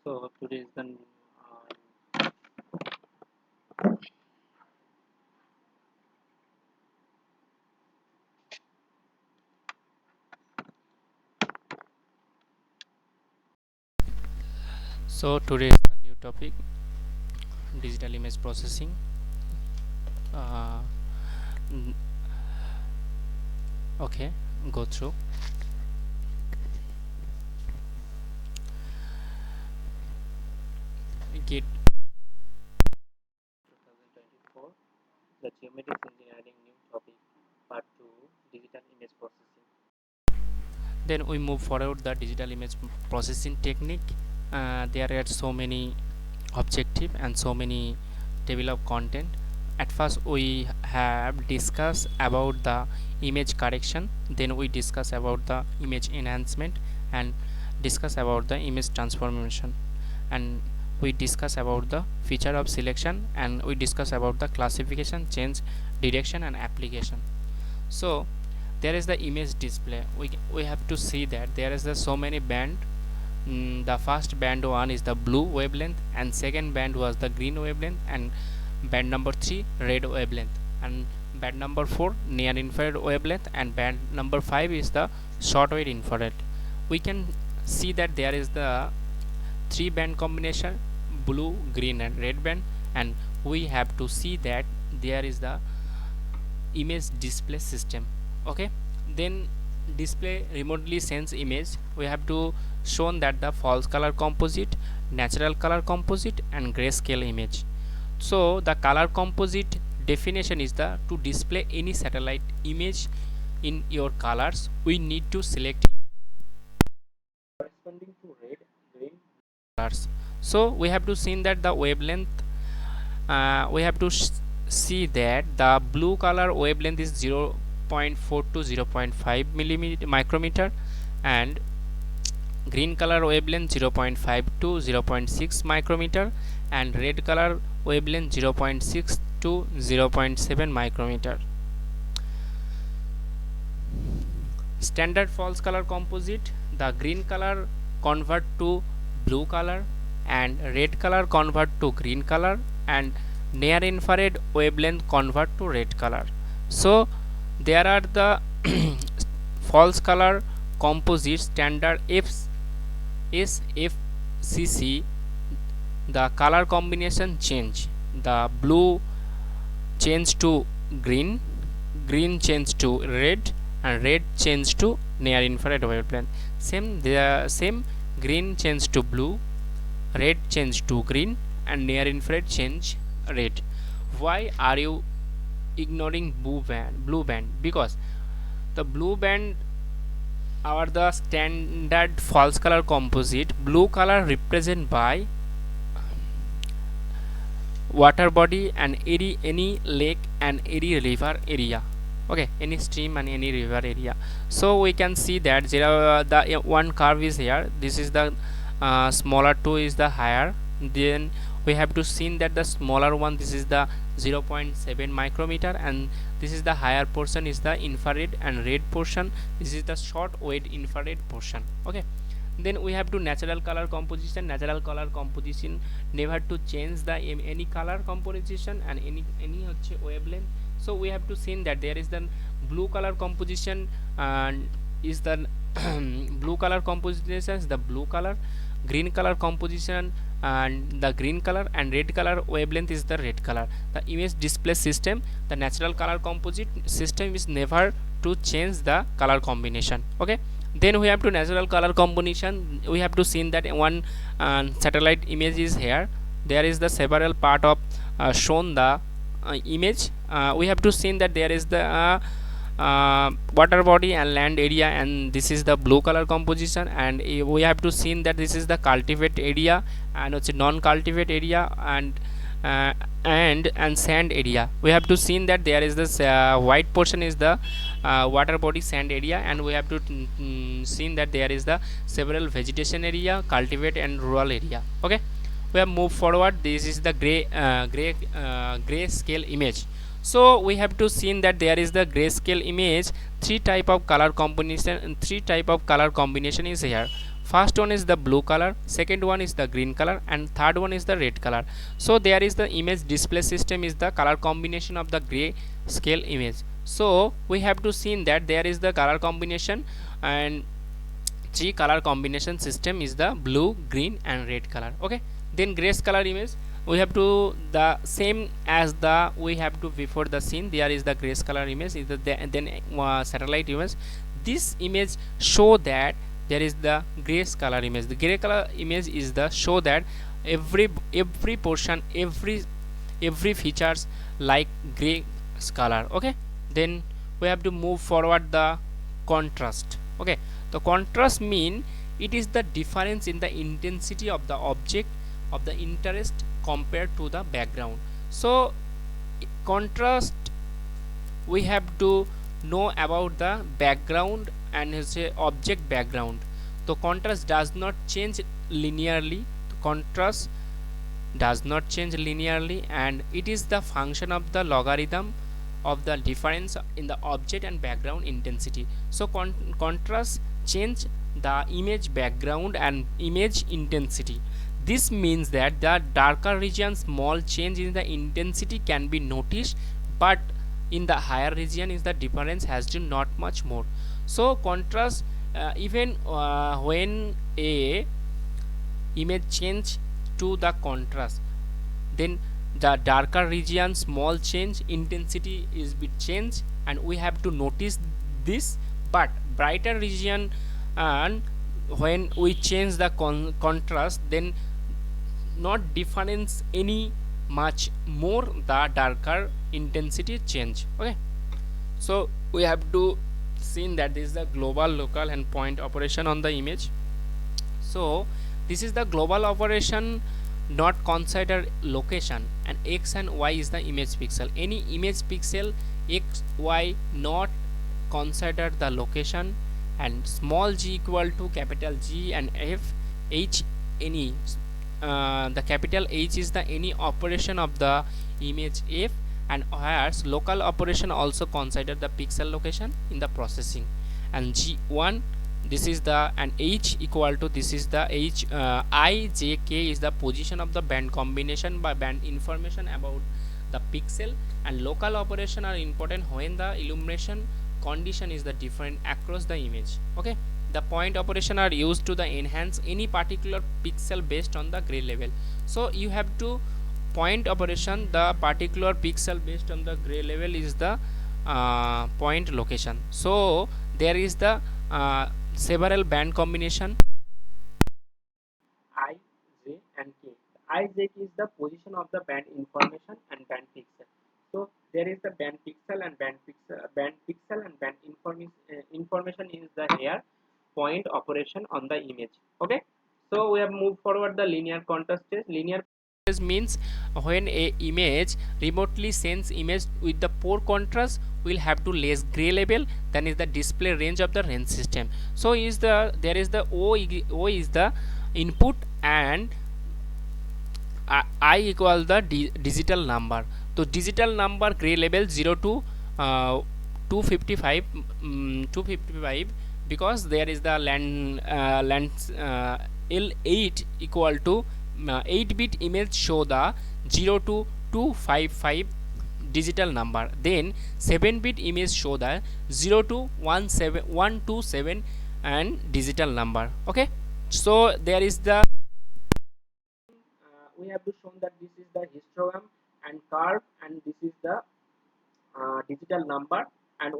So today is the So today is the new topic, digital image processing. Uh, okay, go through. Get 2024 the Geomatics Engineering new topic part 2 digital image processing. then we move forward the digital image processing technique. There are so many objective and so many table of content. At first we have discussed about the image correction, then we discuss about the image enhancement and discuss about the image transformation, and we discuss about the feature of selection, and we discuss about the classification, change, direction and application. So there is the image display. We have to see that there is so many band. The first band one is the blue wavelength, and second band was the green wavelength, and band number 3 red wavelength, and band number 4 near infrared wavelength, and band number 5 is the short wave infrared. We can see that there is the 3 band combination, blue, green and red band, and we have to see that there is the image display system. Okay, then display remotely sense image. We have to shown that the false color composite, natural color composite and grayscale image. So the color composite definition is the to display any satellite image in your colors, we need to select Corresponding to red, green, colors. So we have to see that the wavelength, we have to see that the blue color wavelength is 0.4 to 0.5 millimeter micrometer, and green color wavelength 0.5 to 0.6 micrometer, and red color wavelength 0.6 to 0.7 micrometer. Standard false color composite, the green color convert to blue color and red color convert to green color, and near infrared wavelength convert to red color. So there are the false color composite standard Fcc. The color combination change, the blue change to green, green change to red, and red change to near infrared wavelength. Same green change to blue, red change to green, and near infrared change red. Why are you ignoring blue band? Because the blue band are the standard false color composite. Blue color represent by water body and any lake and any river area. Okay, any stream and any river area. So we can see that the one curve is here. This is the smaller 2 is the higher. Then we have to see that the smaller one, this is the 0.7 micrometer, and this is the higher portion is the infrared and red portion. This is the short wave infrared portion. Okay, then we have to natural color composition. Natural color composition never to change the any color composition and any wavelength. So we have to see that there is the blue color composition, and is the blue color composition is the blue color, green color composition and the green color, and red color wavelength is the red color. The image display system, the natural color composite system is never to change the color combination. Okay, then we have to natural color combination. We have to see that one satellite image is here. There is the several part of shown the image. We have to see that there is the water body and land area, and this is the blue color composition, and we have to see that this is the cultivate area, and it's a non-cultivate area, and sand area. We have to see that there is this white portion is the water body sand area, and we have to see that there is the several vegetation area, cultivate and rural area. Okay, we have moved forward. This is the gray scale image. So we have to see that there is the grayscale image. Three type of color combination is here. First one is the blue color, second one is the green color, and third one is the red color. So there is the image display system is the color combination of the gray scale image. So we have to see that there is the color combination, and three color combination system is the blue, green, and red color. Okay, then grace color image we have to the same as the we have to before the scene. There is the grace color image is the then satellite image. This image show that there is the grace color image. The gray color image is the show that every portion, every features like gray color. Okay, then we have to move forward the contrast. Okay, the contrast mean it is the difference in the intensity of the object of the interest compared to the background. So contrast we have to know about the background and say object background. The contrast does not change linearly. The contrast does not change linearly, and it is the function of the logarithm of the difference in the object and background intensity. So contrast change the image background and image intensity. This means that the darker region small change in the intensity can be noticed, but in the higher region is the difference has to not much more. So contrast even when a image change to the contrast, then the darker region small change intensity is bit change, and we have to notice this. But brighter region, and when we change the contrast, then not difference any much more the darker intensity change. Okay, so we have to see that this is the global, local, and point operation on the image. So this is the global operation not consider location, and x and y is the image pixel. Any image pixel x y not consider the location, and small g equal to capital G and f h any the capital H is the any operation of the image f, and whereas local operation also consider the pixel location in the processing. And G1 this is the, and H equal to this is the H I J K is the position of the band combination by band information about the pixel, and local operation are important when the illumination condition is the different across the image. Okay, the point operation are used to the enhance any particular pixel based on the gray level. So you have to point operation the particular pixel based on the gray level is the point location. So there is the several band combination I, J, and K. I, J is the position of the band information and band pixel. So there is the band pixel and band pixel and band information is the here point operation on the image. Okay, so we have moved forward the linear contrast test. Linear means when a image remotely sends image with the poor contrast will have to less gray level than is the display range of the range system. So is the there is the O is the input, and I equal the digital number. So digital number gray level 0 to 255 255, because there is the L8 equal to 8-bit image show the 0 to 255 digital number, then 7-bit image show the 0 to 127 and digital number. Okay, so there is the we have to show that this is the histogram and curve, and this is the digital number, and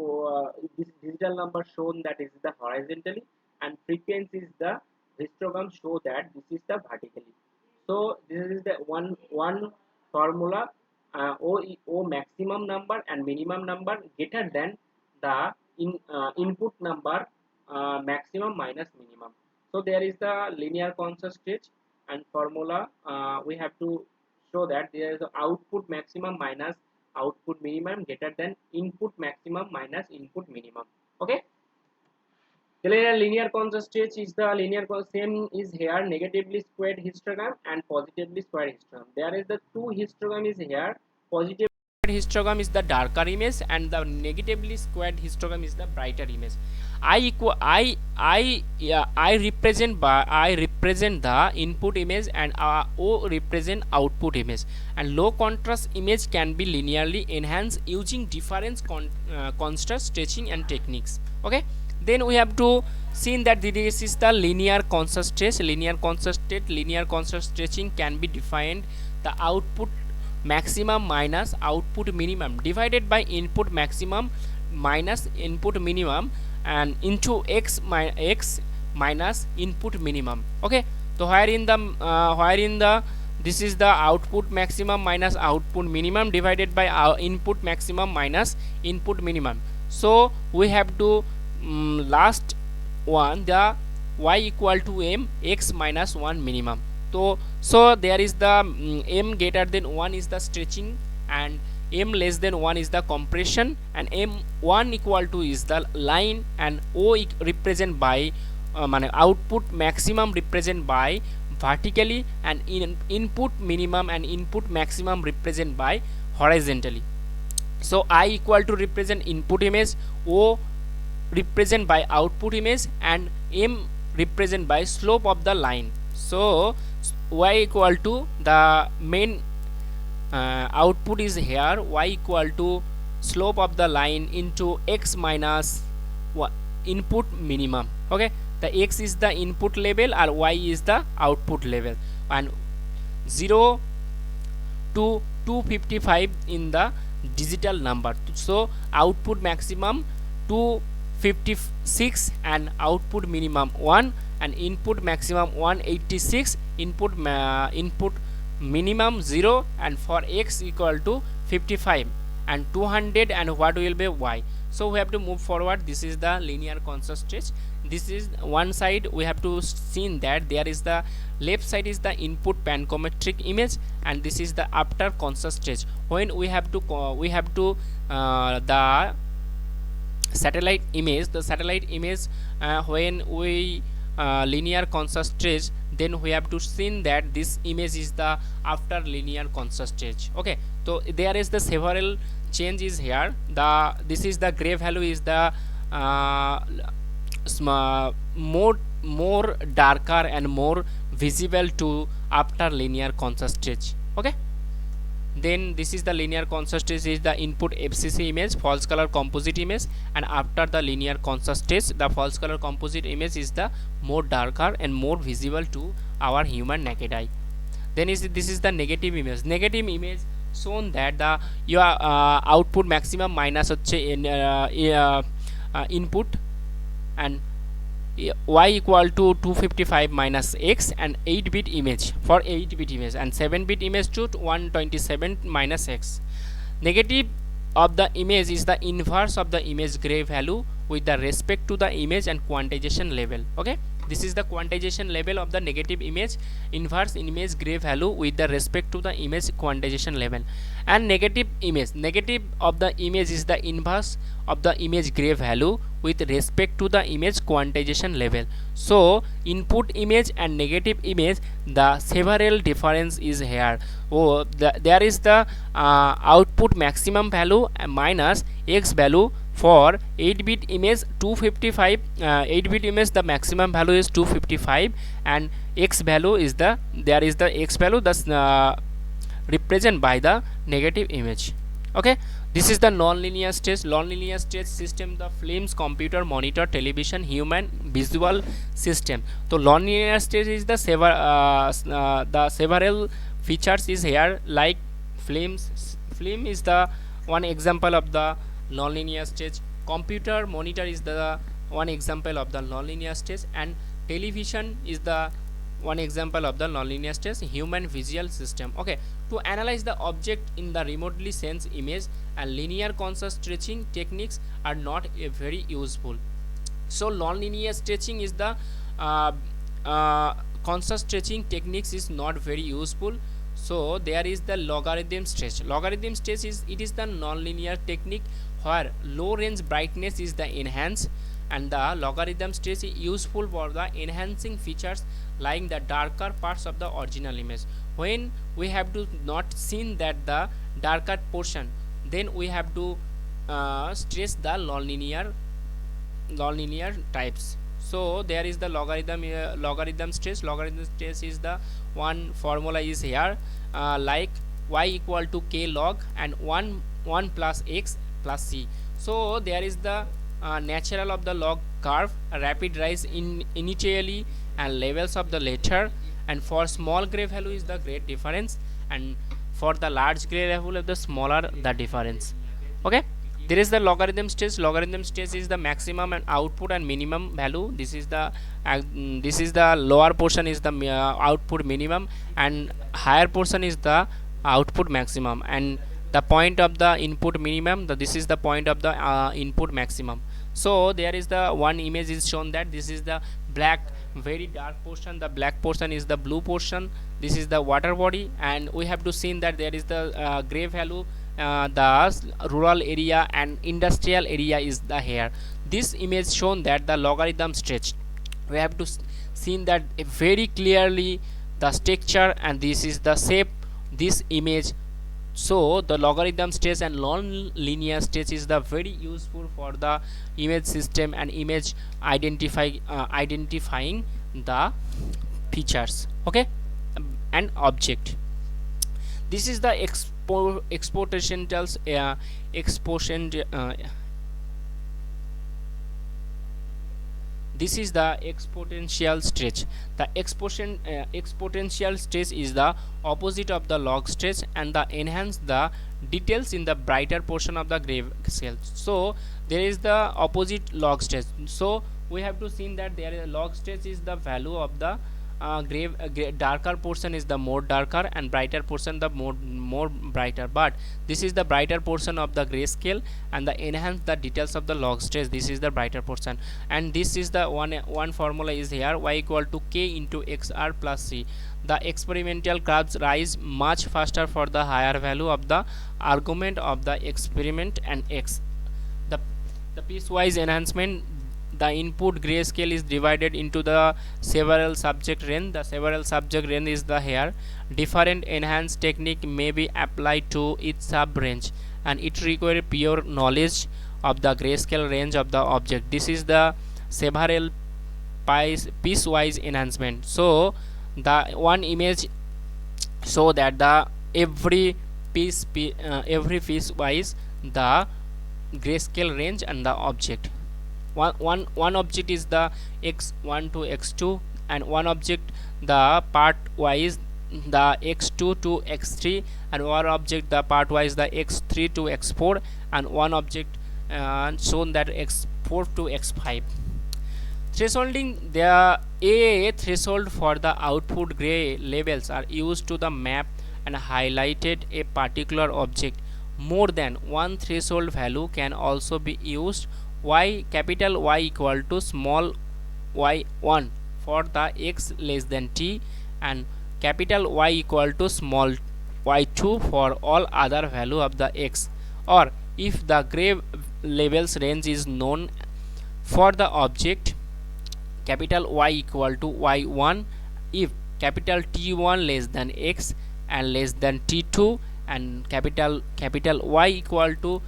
this digital number shown that is the horizontally, and frequency is the histogram show that this is the vertically. So this is the one formula, O maximum number and minimum number greater than the input number maximum minus minimum. So there is the linear contrast stage, and formula we have to show that there is output maximum minus output minimum greater than input maximum minus input minimum. Okay, the linear contrast stage is the linear same is here negatively squared histogram and positively squared histogram. There is the two histogram is here positive histogram is the darker image and the negatively squared histogram is the brighter image. I represent the input image and O represent output image, and low contrast image can be linearly enhanced using different contrast stretching and techniques. Okay, then we have to see that this is the linear contrast stretch. Linear contrast stretching can be defined the output maximum minus output minimum divided by input maximum minus input minimum and into x minus input minimum. Okay, so wherein the this is the output maximum minus output minimum divided by our input maximum minus input minimum. So we have to last one, the y equal to m x minus 1 minimum. So there is the m greater than 1 is the stretching and m less than 1 is the compression, and m1 equal to is the line, and O represent by output maximum represent by vertically, and input minimum and input maximum represent by horizontally. So I equal to represent input image, O represent by output image, and m represent by slope of the line. So y equal to the main output is here, y equal to slope of the line into x minus input minimum. Okay, the x is the input level or y is the output level, and 0 to 255 in the digital number. So output maximum 256 and output minimum 1, and input maximum 186, input minimum 0, and for x equal to 55 and 200, and what will be y. So we have to move forward. This is the linear contrast stretch. This is one side. We have to see that there is the left side is the input pancometric image, and this is the after contrast stretch. When we have to the satellite image, when we linear contrast stretch, then we have to see that this image is the after linear contrast stretch. Okay, so there is the several changes here. This is the gray value is the more darker and more visible to after linear contrast stretch. Okay, then this is the linear contrast stretch is the input FCC image, false color composite image, and after the linear contrast stretch, the false color composite image is the more darker and more visible to our human naked eye. Then this is the negative image. Negative image shown that the your output maximum minus input, and y equal to 255 minus x, and 8-bit image for 8-bit image, and 7-bit image to 127 minus x. Negative of the image is the inverse of the image gray value with the respect to the image and quantization level. Okay, this is the quantization level of the negative image, inverse image gray value with the respect to the image quantization level. And negative of the image is the inverse of the image gray value with respect to the image quantization level. So input image and negative image, the several difference is here. There is the output maximum value minus x value. For 8-bit image 255, 8-bit image the maximum value is 255, and x value is the x value thus represent by the negative image. Okay, this is the non-linear stretch system, the films, computer, monitor, television, human visual system. So non-linear stretch is the several features is here, like film is the one example of the non-linear stretch, computer monitor is the one example of the non-linear stretch, and television is the one example of the non-linear stretch, human visual system. Okay, to analyze the object in the remotely sensed image, and linear contrast stretching techniques are not very useful. So non-linear stretching is the contrast stretching techniques is not very useful. So there is the logarithm stretch. Logarithm stretch is the non-linear technique where low range brightness is the enhanced, and the logarithm stretch is useful for the enhancing features like the darker parts of the original image. When we have to not seen that the darker portion, then we have to stress the nonlinear types. So there is the logarithm stress. Logarithm stress is the one formula is here, like y equal to k log and 1 plus x plus c. So there is the natural of the log curve, a rapid rise in initially and levels of the later, and for small gray value is the great difference, and for the large gray value of the smaller the difference. Okay, there is the logarithm stress. Logarithm stress is the maximum and output and minimum value. This is the lower portion is the output minimum, and higher portion is the output maximum, and the point of the input minimum, this is the point of the input maximum. So there is the one image is shown that this is the black very dark portion, the black portion is the blue portion, this is the water body, and we have to see that there is the gray value, the rural area and industrial area is the here. This image shown that the logarithm stretched, we have to seen that very clearly the structure, and this is the shape this image. So the logarithm stage and non-linear stage is the very useful for the image system and image identifying the features, okay, and object. This is the this is the exponential stretch. The exponential stretch is the opposite of the log stretch, and the enhance the details in the brighter portion of the gray scale. So there is the opposite log stretch. So we have to see that there is a log stretch is the value of the darker portion is the more darker, and brighter portion the more brighter, but this is the brighter portion of the grayscale, and the enhance the details of the log stretch, this is the brighter portion. And this is the one formula is here, y equal to k into xr plus c. The experimental curves rise much faster for the higher value of the argument of the experiment and x. The piecewise enhancement, the input grayscale is divided into the several subject range. The several subject range is the here. Different enhanced technique may be applied to each sub range, and it requires pure knowledge of the grayscale range of the object. This is the several piecewise enhancement. So the one image so that the every piecewise the grayscale range and the object. One object is the x1 to x2, and one object the part wise the x2 to x3, and one object the part wise the x3 to x4, and one object shown that x4 to x5. Thresholding, the A threshold for the output gray levels are used to the map and highlighted a particular object. More than one threshold value can also be used. Capital Y equal to small y1 for the x less than t, and capital Y equal to small y2 for all other value of the x, or if the gray levels range is known for the object, capital Y equal to y1 if capital T1 less than x and less than T2, and capital Y equal to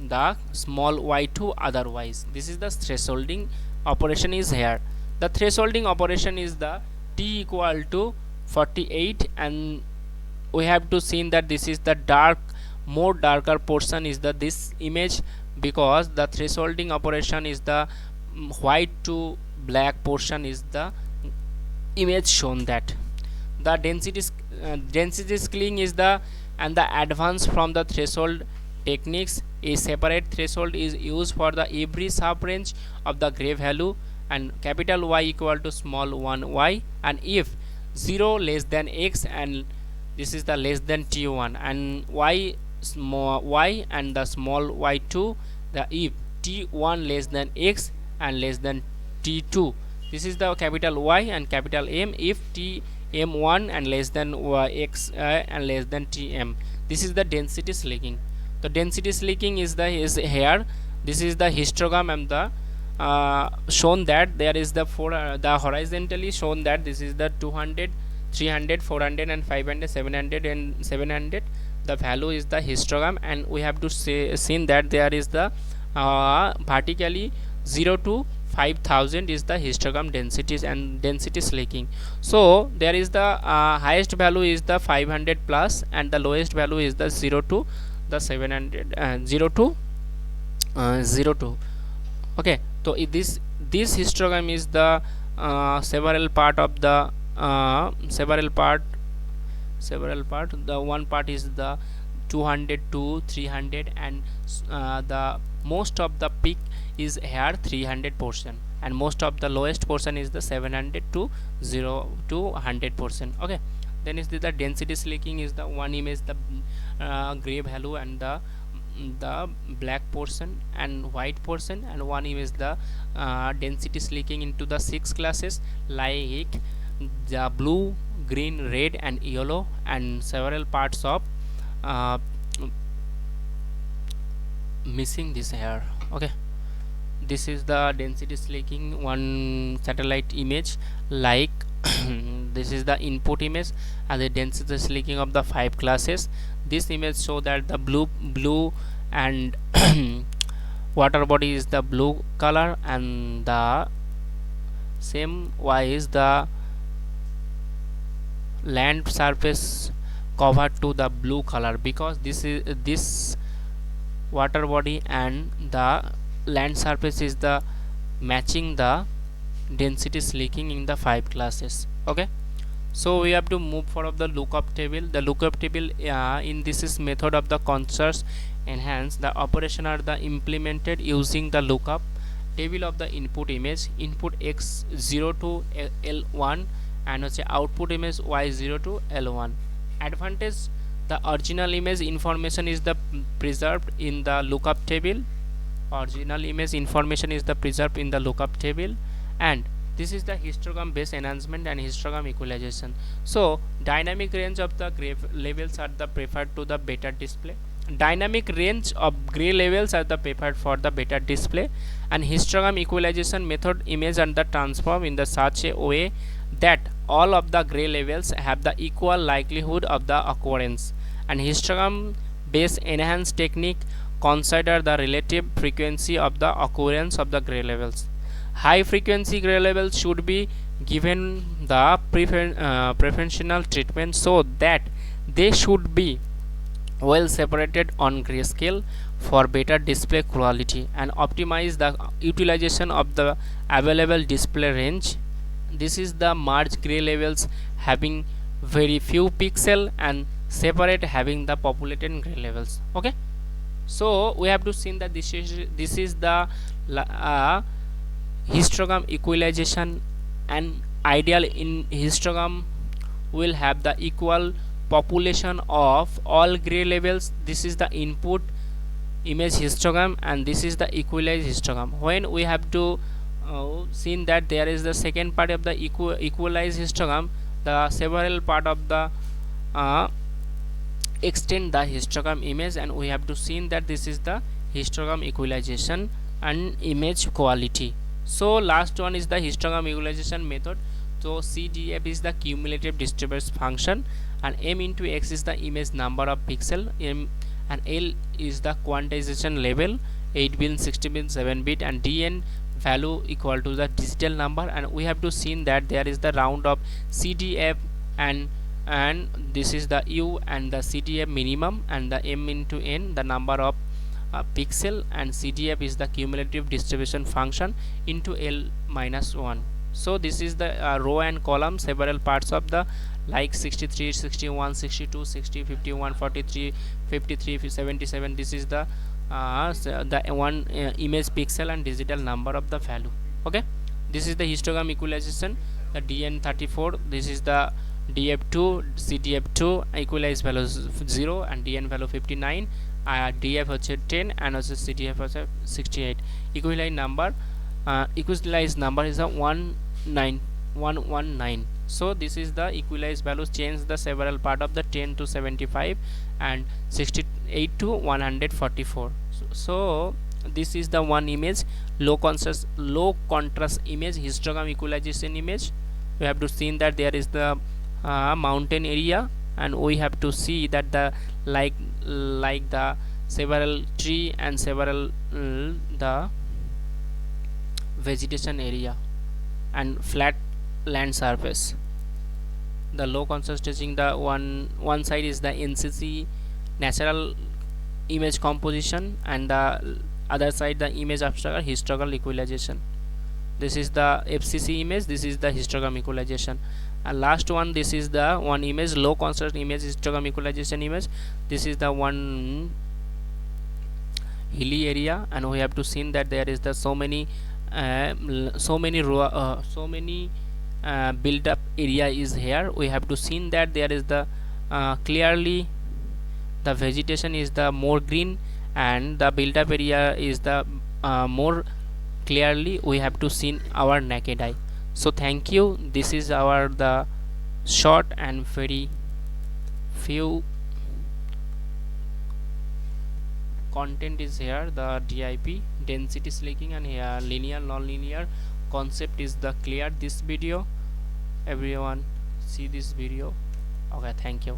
the small y2 otherwise. This is the thresholding operation is here. The thresholding operation is the t equal to 48, and we have to see that this is the more darker portion is the this image, because the thresholding operation is the white to black portion is the image shown that. The density scaling is the and the advance from the threshold techniques. A separate threshold is used for the every sub range of the gray value, and capital Y equal to small 1 y, and if 0 less than x, and this is the less than T1, and y small y and the small y2, the if T1 less than x and less than T2, this is the capital Y and capital M if Tm1 and less than x and less than Tm. This is the density slicking. The density slicking is here. This is the histogram, and the shown that there is the the horizontally shown that this is the 200, 300, 400 and 500, 700 and 700. the value is the histogram, and we have to say seen that there is the vertically 0 to 5000 is the histogram densities and density slaking. So there is the highest value is the 500 plus, and the lowest value is the 0 to the 700 0 to 02. Okay, so this histogram is the several part of the several part. The one part is the 200 to 300, and the most of the peak is here 300 portion, and most of the lowest portion is the 700 to 0 to 100%. Okay, then is the density slaking is the one image the gray value and the black portion and white portion, and one image the density slaking into the 6 classes like the blue, green, red and yellow, and several parts of uh, missing this here. Okay, this is the density slaking one satellite image like this is the input image and the density slaking of the 5 classes. This image show that the blue and water body is the blue color, and the same wise the land surface covered to the blue color, because this water body and the land surface is the matching the density slaking in the 5 classes. Okay, so we have to move for of the lookup table. The lookup table in this is method of the conscious enhance the operation are the implemented using the lookup table of the input image input x0 to l1 and output image y0 to l1. Advantage: the original image information is the preserved in the lookup table. Original image information is the preserved in the lookup table. And this is the histogram based enhancement and histogram equalization. So dynamic range of the gray levels are the preferred to the better display. Dynamic range of gray levels are the preferred for the better display, and histogram equalization method image and the transform in the such a way that all of the gray levels have the equal likelihood of the occurrence. And histogram based enhanced technique consider the relative frequency of the occurrence of the gray levels. High frequency gray levels should be given the preferential treatment so that they should be well separated on grayscale for better display quality and optimize the utilization of the available display range. This is the merge gray levels having very few pixel and separate having the populated gray levels. Okay, so we have to see that this is the histogram equalization, and ideal in histogram will have the equal population of all gray levels. This is the input image histogram and this is the equalized histogram. When we have to seen that there is the second part of the equalized histogram, the several part of the extend the histogram image, and we have to seen that this is the histogram equalization and image quality. So last one is the histogram equalization method. So CDF is the cumulative distribution function, and m into x is the image number of pixel, m and l is the quantization level, 8 bit, 16 bit, 7 bit, and dn value equal to the digital number. And we have to seen that there is the round of CDF, and this is the u and the CDF minimum, and the m into n the number of pixel, and CDF is the cumulative distribution function into l minus 1. So this is the row and column, several parts of the like 63, 61, 62, 60, 51, 43, 53, 77. This is the one image pixel and digital number of the value. Okay, this is the histogram equalization, the dn34. This is the df2, cdf2 equalized value 0 and dn value 59, df হচ্ছে 10 and হচ্ছে cdf হচ্ছে 68. Equalized number is a 119. So this is the equalized values, change the several part of the 10 to 75 and 68 to 144. So this is the one image, low contrast image, histogram equalization image. We have to see that there is the mountain area and we have to see that the like the several tree and several the vegetation area and flat land surface. The low contrast staging, the one side is the NCC natural image composition, and the other side the image abstract or histogram equalization. This is the FCC image, this is the histogram equalization, and last one, this is the one image low contrast image histogram equalization image. This is the one hilly area, and we have to see that there is the so many built up area is here. We have to see that there is the clearly the vegetation is the more green and the built up area is the more clearly we have to see our naked eye. So thank you. This is our the short and very few content is here. The DIP density slaking and here linear non-linear concept is the clear this video. Everyone see this video. Okay, thank you.